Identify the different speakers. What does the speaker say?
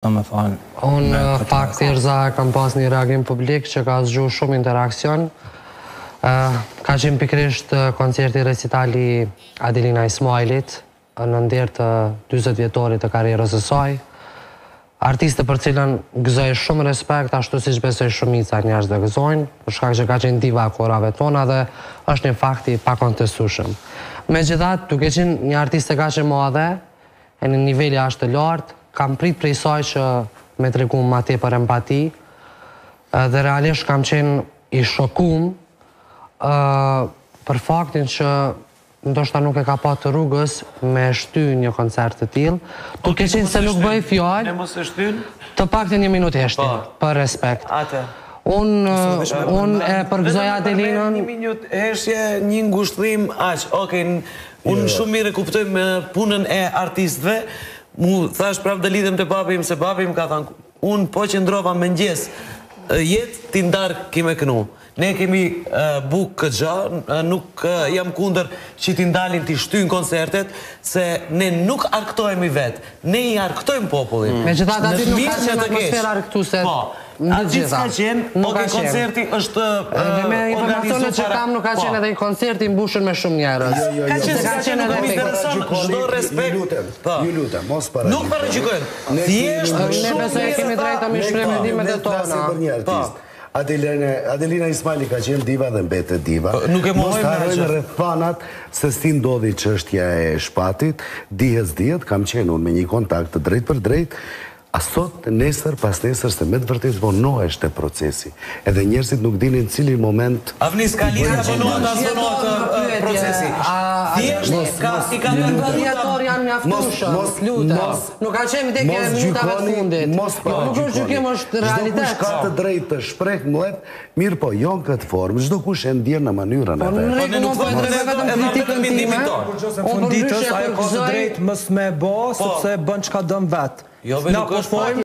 Speaker 1: Unë fakt Irza kam pas një reagim publik që ka zgju shumë interakcion. Ka qenë pikrisht koncerti recitali Adelina Ismailit në ndër të 40 vjetorit të karrierës së saj. Artiste për cilën gëzoj shumë respekt, ashtu siç besoj shumica njerëz dhe gëzojnë, për shkak që ka qenë diva e korave tona dhe është një fakt i pakontestueshëm. Megjithatë, duke qenë një artiste kaq e madhe, e në niveli aq të lartë, kam prit prej saj që me tregu ma tepër empati dhe realisht kam qenë i shokum për faktin që ndoshta nuk e ka pa të rrugës me shty një koncert të tillë, duke qenë se nuk bëj fjalë të paktën një minutë heshti, për respekt. Unë e përgëzoj Adelinën.
Speaker 2: Një minutë heshtje, një ngushtrim aq. Okej, unë shumë mirë kuptoj punën e artistëve. Mu thash prap dhe lidhem të babim, se babim ka thënë, unë po qëndrova mëngjes, jetë ti ndarë kime kënu. Ne kemi buk këtë gjë, nuk jam kundër që ti ndalin ti shtyjnë koncertet, se ne nuk arktojmë i vetë, ne i arktojmë popullin.
Speaker 1: Megjithatë aty nuk ka qenë atmosfera arktuse.
Speaker 2: Aty s'ka qenë, koncerti është
Speaker 1: me informacionet që kam nuk ka qenë edhe i koncerti mbushur me shumë njerëz.
Speaker 2: Ka qenë edhe me intereson, çdo respekt.
Speaker 3: Ju lutem, mos para.
Speaker 2: Nuk paraqykojmë. Thjesht
Speaker 1: ne besoj e kemi drejt të shpreh mendimet e tona.
Speaker 3: Adelina Ismaili ka qenë diva dhe mbetet diva.
Speaker 2: Nuk e mohojmë
Speaker 3: me që rreth fanat se si ndodhi çështja e shpatit, dihet, kam qenë unë me një kontakt të drejt për drejt. Asot, nesër, pas nesër, se me të vërtet vonohesh të procesi. Edhe njerëzit nuk dinin cili moment...
Speaker 2: Avnis, ka lidhja vonohet të procesi. Thjesht, i ka të
Speaker 1: gladiator janë mjaftueshëm, lutem. Nuk ka qenë vdekje e minutave të fundit. Nuk është gjykim, është realitet.
Speaker 3: Çdo kush ka të drejtë të shpreh mbledh, mirë po, jo në këtë formë, çdo kush e ndjen në mënyrën e vet.
Speaker 1: Ne nuk po vetëm kritikën time.
Speaker 4: Funditës ajo ka të drejtë mos më bë, sepse bën çka dëm vet.
Speaker 2: Jo, nuk është